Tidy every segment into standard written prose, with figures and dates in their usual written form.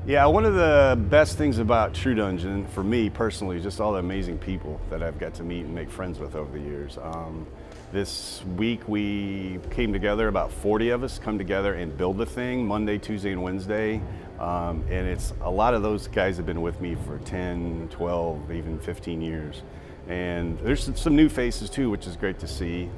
Yeah, one of the best things about True Dungeon, for me personally, is just all the amazing people that I've got to meet and make friends with over the years. This week we came together, about 40 of us come together and build the thing, Monday, Tuesday, and Wednesday. And it's a lot of those guys have been with me for 10, 12, even 15 years. And there's some new faces too, which is great to see.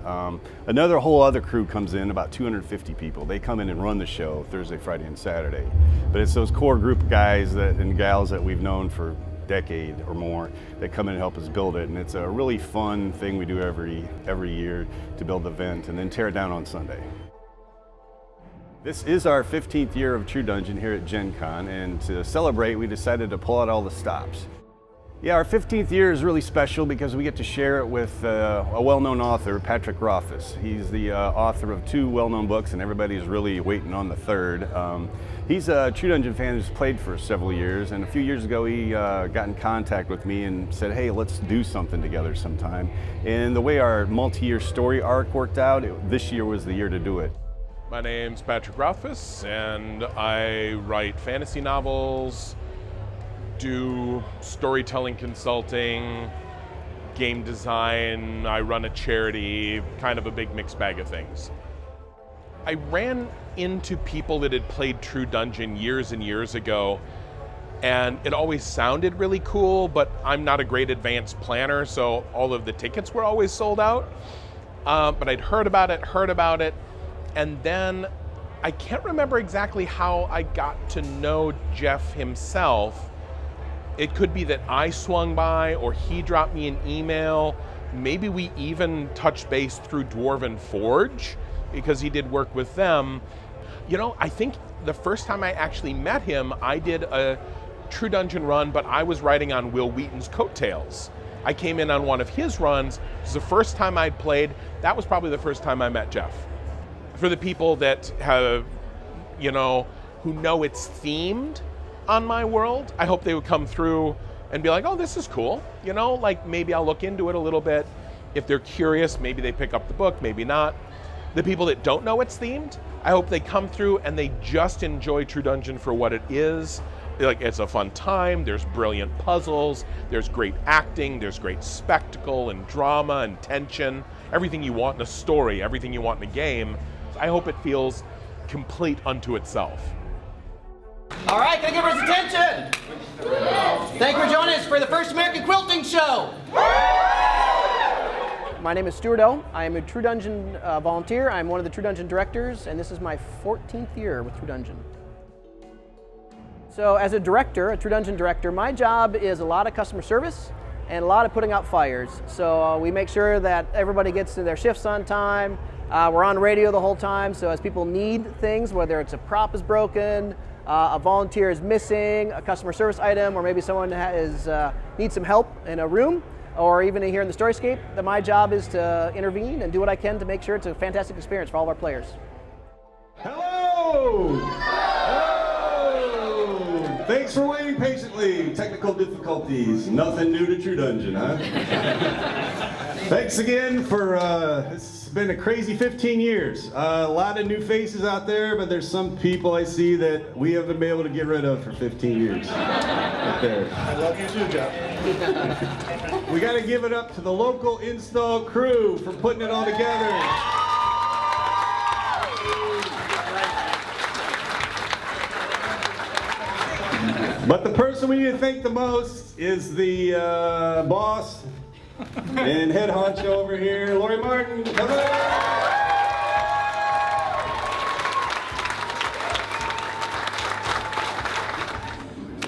Another whole other crew comes in, about 250 people. They come in and run the show Thursday, Friday, and Saturday. But it's those core group of guys and gals that we've known for a decade or more that come in and help us build it. And it's a really fun thing we do every year to build the event and then tear it down on Sunday. This is our 15th year of True Dungeon here at Gen Con, and to celebrate, we decided to pull out all the stops. Yeah, our 15th year is really special because we get to share it with a well-known author, Patrick Rothfuss. He's the author of 2 well-known books, and everybody's really waiting on the third. He's a True Dungeon fan who's played for several years, and a few years ago he got in contact with me and said, hey, let's do something together sometime. And the way our multi-year story arc worked out, this year was the year to do it. My name's Patrick Rothfuss, and I write fantasy novels, do storytelling consulting, game design, I run a charity, kind of a big mixed bag of things. I ran into people that had played True Dungeon years and years ago, and it always sounded really cool, but I'm not a great advanced planner, so all of the tickets were always sold out. But I'd heard about it, and then I can't remember exactly how I got to know Jeff himself. It could be that I swung by or he dropped me an email. Maybe we even touched base through Dwarven Forge because he did work with them. You know, I think the first time I actually met him, I did a True Dungeon run, but I was writing on Will Wheaton's coattails. I came in on one of his runs. It was the first time I'd played. That was probably the first time I met Jeff. For the people that have, you know, who know it's themed on my world, I hope they would come through and be like, oh, this is cool. You know, like maybe I'll look into it a little bit. If they're curious, maybe they pick up the book, maybe not. The people that don't know it's themed, I hope they come through and they just enjoy True Dungeon for what it is. Like, it's a fun time, there's brilliant puzzles, there's great acting, there's great spectacle and drama and tension, everything you want in a story, everything you want in a game. I hope it feels complete unto itself. All right, can I get everyone's attention? Thank you for joining us for the First American Quilting Show. My name is Stuart O. I am a True Dungeon volunteer. I'm one of the True Dungeon directors, and this is my 14th year with True Dungeon. So as a director, a True Dungeon director, my job is a lot of customer service and a lot of putting out fires. So we make sure that everybody gets to their shifts on time. We're on radio the whole time, so as people need things, whether it's a prop is broken, a volunteer is missing, a customer service item, or maybe someone needs some help in a room, or even here in the Storyscape, then my job is to intervene and do what I can to make sure it's a fantastic experience for all of our players. Hello! Hello! Thanks for waiting patiently. Technical difficulties. Nothing new to True Dungeon, huh? Thanks again for, it's been a crazy 15 years. A lot of new faces out there, but there's some people I see that we haven't been able to get rid of for 15 years. Right there. I love you too, Jeff. We got to give it up to the local install crew for putting it all together. But the person we need to thank the most is the boss and head honcho over here, Lori Martin. Come on.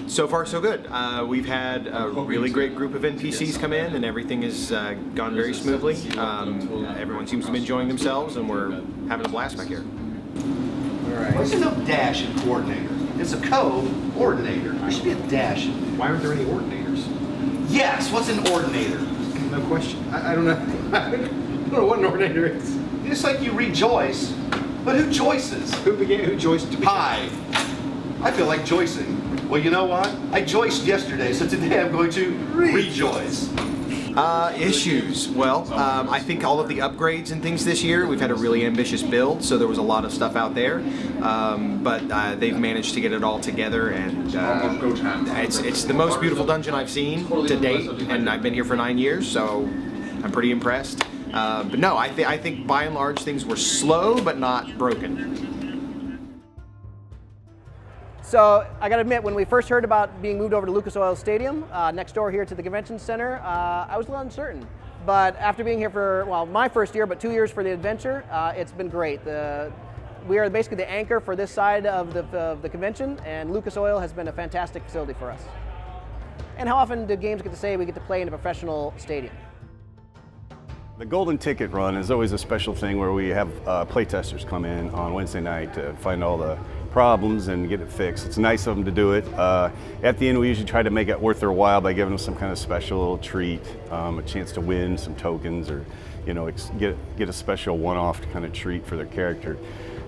So far, so good. We've had a really great group of NPCs come in, and everything has gone very smoothly. Everyone seems to be enjoying themselves, and we're having a blast back here. Where's the no dash in coordinator? It's a co-ordinator. There should be a dash. Why aren't there any ordinators? Yes, what's an ordinator? No question. I don't know. I don't know what an ordinator is. It's like you rejoice, but who joices? Who joiced to begin? Hi. I feel like joicing. Well, you know what? I joiced yesterday, so today I'm going to rejoice. Issues. Well, I think all of the upgrades and things this year, we've had a really ambitious build, so there was a lot of stuff out there. But they've managed to get it all together, and it's the most beautiful dungeon I've seen to date, and I've been here for 9 years, so I'm pretty impressed. But no, I think by and large things were slow, but not broken. So I got to admit, when we first heard about being moved over to Lucas Oil Stadium, next door here to the convention center, I was a little uncertain. But after being here for, well, my first year, but 2 years for the adventure, it's been great. We are basically the anchor for this side of the convention, and Lucas Oil has been a fantastic facility for us. And how often do games get to say we get to play in a professional stadium? The Golden Ticket Run is always a special thing where we have playtesters come in on Wednesday night to find all the problems and get it fixed. It's nice of them to do it. At the end, we usually try to make it worth their while by giving them some kind of special treat, a chance to win some tokens, or get a special one-off kind of treat for their character.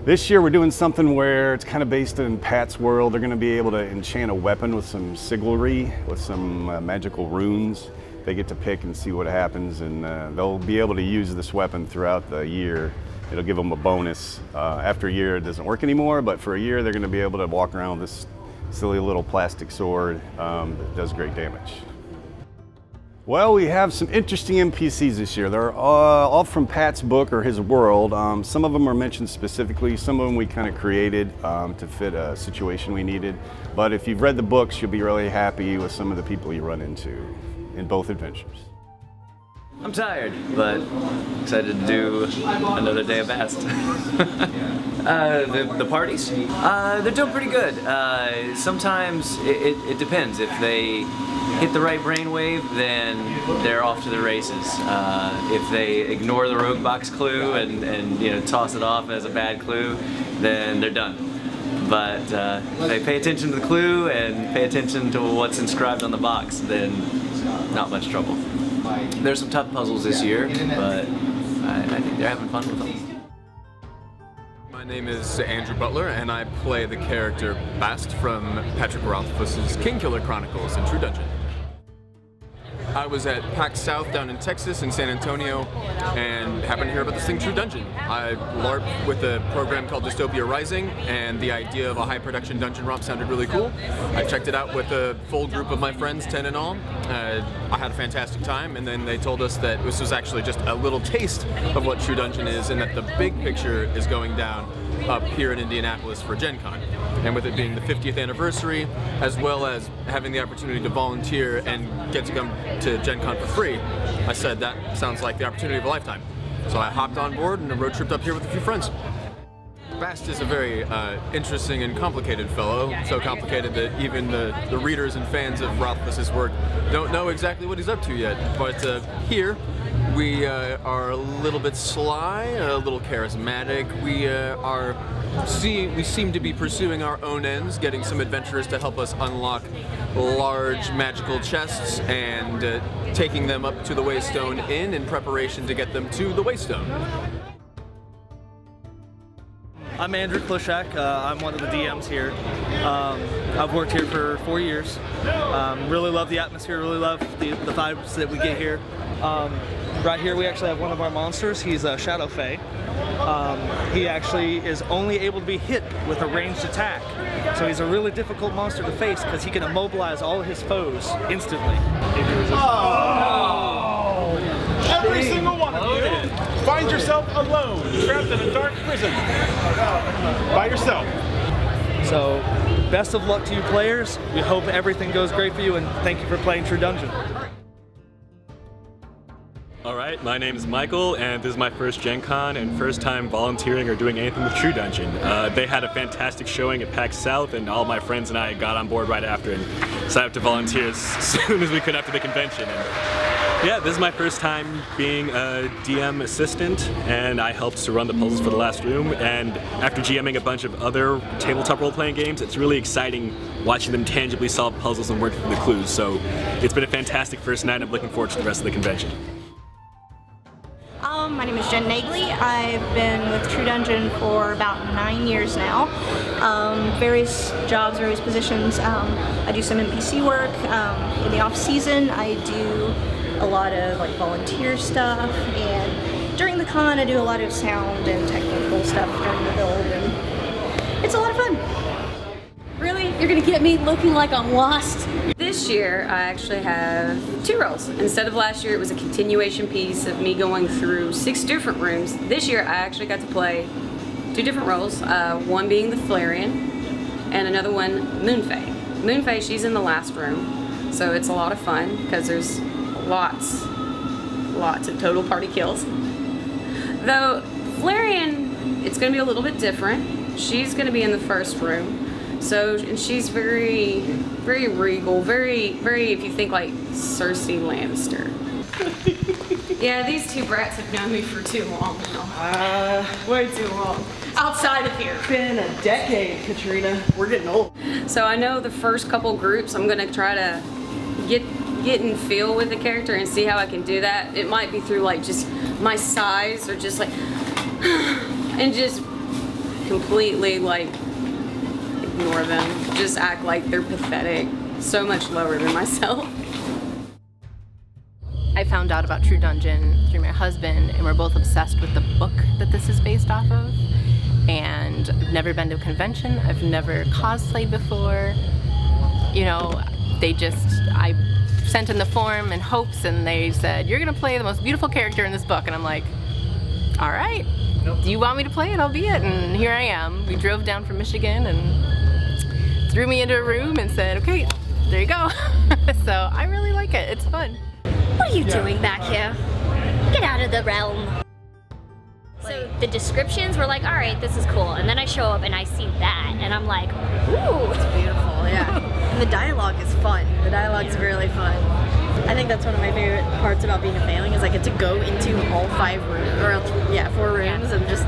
This year, we're doing something where it's kind of based in Pat's world. They're going to be able to enchant a weapon with some sigilry, with some magical runes. They get to pick and see what happens, and they'll be able to use this weapon throughout the year. It'll give them a bonus. After a year, it doesn't work anymore, but for a year, they're going to be able to walk around with this silly little plastic sword that does great damage. Well, we have some interesting NPCs this year. They're all from Pat's book or his world. Some of them are mentioned specifically. Some of them we kind of created to fit a situation we needed. But if you've read the books, you'll be really happy with some of the people you run into in both adventures. I'm tired, but excited to do another day of Bast. The parties? They're doing pretty good. Sometimes it depends. If they hit the right brainwave, then they're off to the races. If they ignore the rogue box clue and toss it off as a bad clue, then they're done. But if they pay attention to the clue and pay attention to what's inscribed on the box, then not much trouble. There's some tough puzzles this year, but I think they're having fun with them. My name is Andrew Butler, and I play the character Bast from Patrick Rothfuss's Kingkiller Chronicles in True Dungeon. I was at PAX South down in Texas, in San Antonio, and happened to hear about this thing, True Dungeon. I LARPed with a program called Dystopia Rising, and the idea of a high-production dungeon romp sounded really cool. I checked it out with a full group of my friends, 10 in all. I had a fantastic time, and then they told us that this was actually just a little taste of what True Dungeon is, and that the big picture is going down up here in Indianapolis for Gen Con. And with it being the 50th anniversary, as well as having the opportunity to volunteer and get to come to Gen Con for free, I said that sounds like the opportunity of a lifetime. So I hopped on board and road tripped up here with a few friends. Bast is a very interesting and complicated fellow, so complicated that even the readers and fans of Rothfuss's work don't know exactly what he's up to yet. But here, we are a little bit sly, a little charismatic. We seem to be pursuing our own ends, getting some adventurers to help us unlock large magical chests and taking them up to the Waystone Inn in preparation to get them to the Waystone. I'm Andrew Klushak. I'm one of the DMs here. I've worked here for 4 years. Really love the atmosphere, really love the vibes that we get here. Right here we actually have one of our monsters. He's a Shadow Fae. He actually is only able to be hit with a ranged attack. So he's a really difficult monster to face because he can immobilize all of his foes instantly. Every single one of you finds yourself alone, trapped in a dark prison, by yourself. So, best of luck to you players. We hope everything goes great for you, and thank you for playing True Dungeon. Alright, my name is Michael, and this is my first Gen Con and first time volunteering or doing anything with True Dungeon. They had a fantastic showing at PAX South, and all my friends and I got on board right after and decided to volunteer as soon as we could after the convention. And yeah, this is my first time being a DM assistant, and I helped to run the puzzles for the last room. And after GMing a bunch of other tabletop role-playing games, it's really exciting watching them tangibly solve puzzles and work through the clues. So it's been a fantastic first night, and I'm looking forward to the rest of the convention. My name is Jeanette Lee. I've been with True Dungeon for about 9 years now. Various jobs, various positions. I do some NPC work. In the off season, I do a lot of like volunteer stuff, and during the con I do a lot of sound and technical stuff during the build, and it's a lot of fun. Really? You're gonna get me looking like I'm lost? This year I actually have 2 roles. Instead of last year it was a continuation piece of me going through 6 different rooms. This year I actually got to play 2 different roles, one being the Flareon and another one Moonfae. Moonfae, she's in the last room, so it's a lot of fun because there's lots of total party kills. Though Flareon, it's going to be a little bit different. She's going to be in the first room. So, and she's very, very regal, very, if you think like Cersei Lannister. Yeah, these 2 brats have known me for too long now. Way too long. Outside of here. It's been a decade, Katrina. We're getting old. So I know the first couple groups I'm gonna try to get in feel with the character and see how I can do that. It might be through like just my size or just like, and just completely like ignore them. Just act like they're pathetic. So much lower than myself. I found out about True Dungeon through my husband, and we're both obsessed with the book that this is based off of. And I've never been to a convention. I've never cosplayed before. You know, I sent in the form in hopes, and they said, "You're gonna play the most beautiful character in this book." And I'm like, all right, do you want me to play it? I'll be it. And here I am. We drove down from Michigan and threw me into a room and said, okay, there you go. So I really like it. It's fun. What are you doing back here? Get out of the realm. So the descriptions were like, all right, this is cool. And then I show up and I see that and I'm like, ooh. It's beautiful, yeah. And the dialogue is fun. The dialogue's really fun. I think that's one of my favorite parts about being a failing is I get to go into all 5 rooms, or 4 rooms and just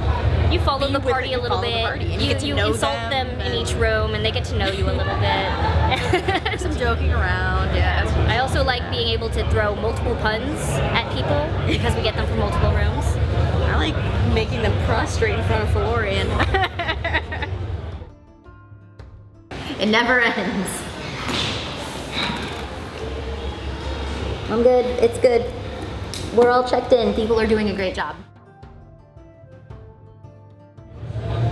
you follow the party a little bit. You insult them in each room and they get to know you a little bit. Some joking around, yeah. I also like being able to throw multiple puns at people because we get them from multiple rooms. I like making them prostrate in front of Flareon. It never ends. I'm good. It's good. We're all checked in. People are doing a great job.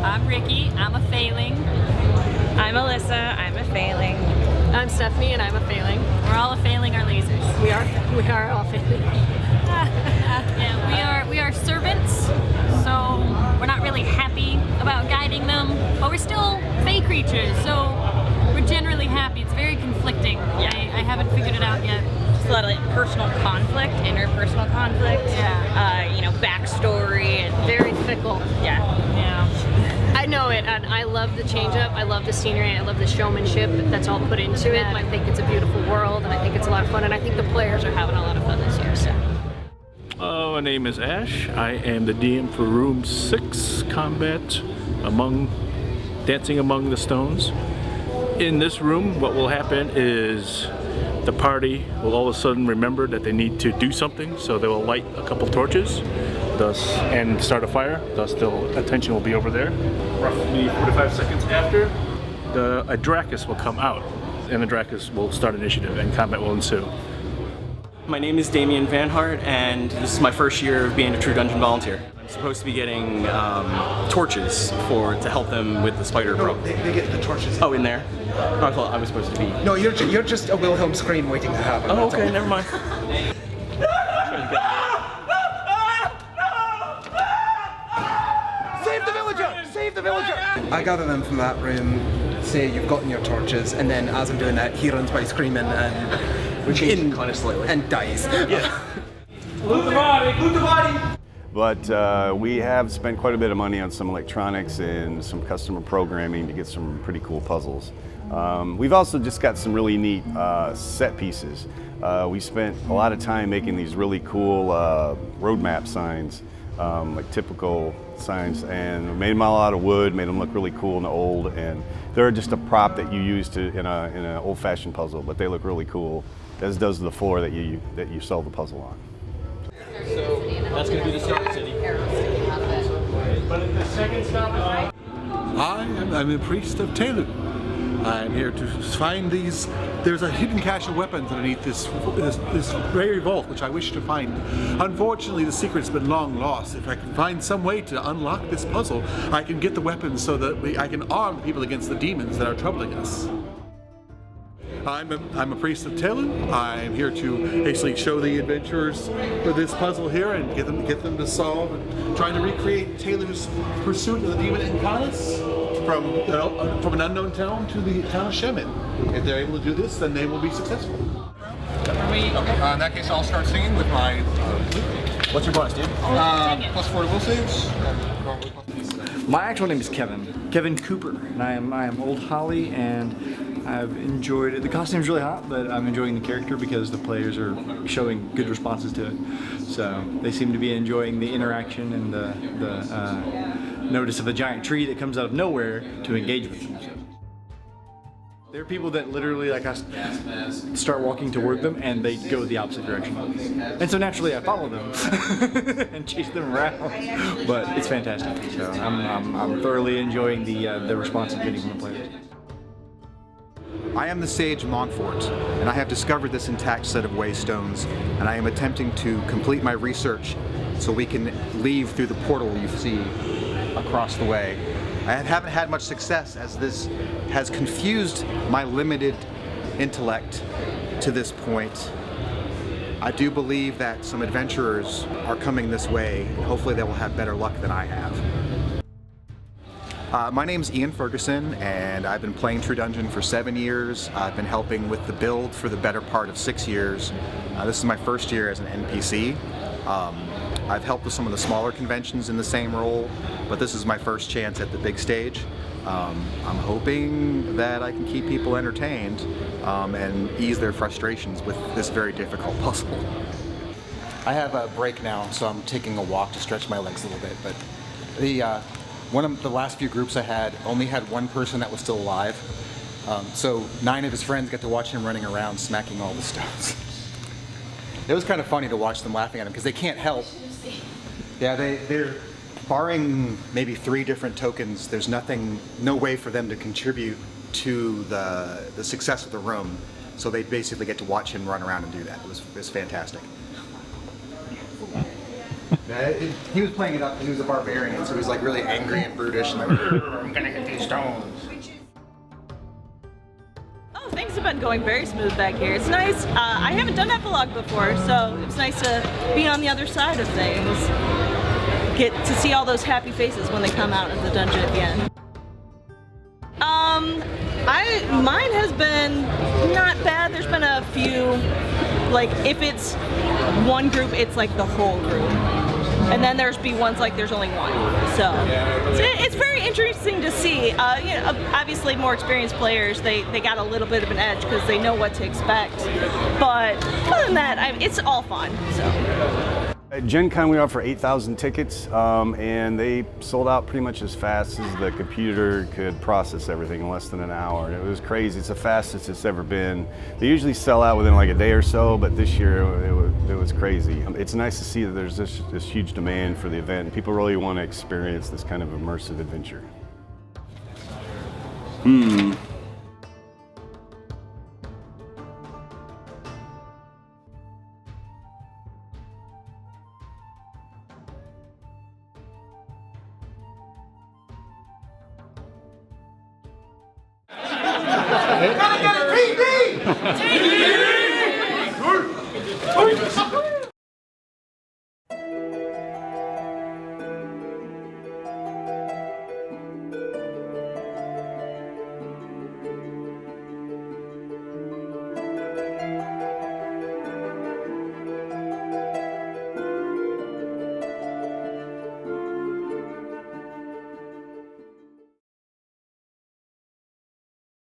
I'm Ricky. I'm a failing. I'm Alyssa. I'm a failing. I'm Stephanie, and I'm a failing. We're all a failing our lasers. We are all failing. Yeah, we are servants, so we're not really happy about guiding them, but we're still fae creatures, so we're generally happy. It's very conflicting. Yeah. I haven't figured it out yet. Just a lot of personal conflict, interpersonal conflict. Yeah. Backstory and Very fickle. yeah. I know it, and I love the change-up. I love the scenery. I love the showmanship that's all put into it. And I think it's a beautiful world, and I think it's a lot of fun. And I think the players are having a lot of fun this year. So. My name is Ash. I am the DM for Room 6, Combat Dancing Among the Stones. In this room, what will happen is the party will all of a sudden remember that they need to do something, so they will light a couple torches and start a fire. Thus, their attention will be over there. Roughly 45 seconds after, a Dracus will come out, and the Dracus will start initiative, and combat will ensue. My name is Damian Van Hart, and this is my first year of being a True Dungeon volunteer. I'm supposed to be getting torches to help them with the spider probe. They get the torches. Oh, in there? Oh, I thought I was supposed to be. No, you're just a Wilhelm scream waiting to happen. Oh, okay, never mind. Save the villager! Save the villager! I gather them from that room, say you've gotten your torches, and then as I'm doing that, he runs by screaming and we change kind of slightly and dies. Yeah. Loot the body! Loot the body! But we have spent quite a bit of money on some electronics and some customer programming to get some pretty cool puzzles. We've also just got some really neat set pieces. We spent a lot of time making these really cool roadmap signs, like typical signs, and made them all out of wood, made them look really cool and old, and they're just a prop that you use in an old-fashioned puzzle, but they look really cool, as does the floor that you solve the puzzle on. So that's going to be the start city. But at the second stop, I'm a priest of Telu. I'm here to find these. There's a hidden cache of weapons underneath this very vault, which I wish to find. Unfortunately, the secret's been long lost. If I can find some way to unlock this puzzle, I can get the weapons so that I can arm people against the demons that are troubling us. I'm a priest of Telyn. I'm here to basically show the adventurers for this puzzle here and get them to solve and trying to recreate Taylor's pursuit of the demon Incarnus from an unknown town to the town of Shemin. If they're able to do this, then they will be successful. Okay. In that case, I'll start singing with my flute. What's your bonus, dude? +4 to will saves. My actual name is Kevin Cooper, and I am Old Holly, and I've enjoyed it. The costume's really hot, but I'm enjoying the character because the players are showing good responses to it. So they seem to be enjoying the interaction and the notice of a giant tree that comes out of nowhere to engage with them. So. There are people that literally, like, I start walking toward them and they go the opposite direction. And so naturally I follow them and chase them around. But it's fantastic. So I'm thoroughly enjoying the response I'm getting from the players. I am the Sage Montfort, and I have discovered this intact set of waystones, and I am attempting to complete my research so we can leave through the portal you see across the way. I haven't had much success as this has confused my limited intellect to this point. I do believe that some adventurers are coming this way, and hopefully they will have better luck than I have. My name's Ian Ferguson, and I've been playing True Dungeon for 7 years. I've been helping with the build for the better part of 6 years. This is my first year as an NPC. I've helped with some of the smaller conventions in the same role, but this is my first chance at the big stage. I'm hoping that I can keep people entertained and ease their frustrations with this very difficult puzzle. I have a break now, so I'm taking a walk to stretch my legs a little bit, but one of the last few groups I had only had one person that was still alive. So 9 of his friends got to watch him running around smacking all the stones. It was kind of funny to watch them laughing at him because they can't help. Yeah, they're barring maybe 3 different tokens, there's no way for them to contribute to the success of the room. So they basically get to watch him run around and do that. It was fantastic. He was playing it up, he was a barbarian, so he was like really angry and brutish and like, I'm gonna hit these stones. Oh, things have been going very smooth back here. It's nice. I haven't done epilogue before, so it's nice to be on the other side of things. Get to see all those happy faces when they come out of the dungeon at the end. Mine has been not bad. There's been a few, like if it's one group, it's like the whole group. And then there's ones like there's only one. So it's very interesting to see. Obviously more experienced players, they got a little bit of an edge because they know what to expect. But other than that, it's all fun. So. At Gen Con we offer 8,000 tickets and they sold out pretty much as fast as the computer could process everything in less than an hour. And it was crazy. It's the fastest it's ever been. They usually sell out within like a day or so, but this year it was crazy. It's nice to see that there's this huge demand for the event and people really want to experience this kind of immersive adventure. Gotta get a TV! TV!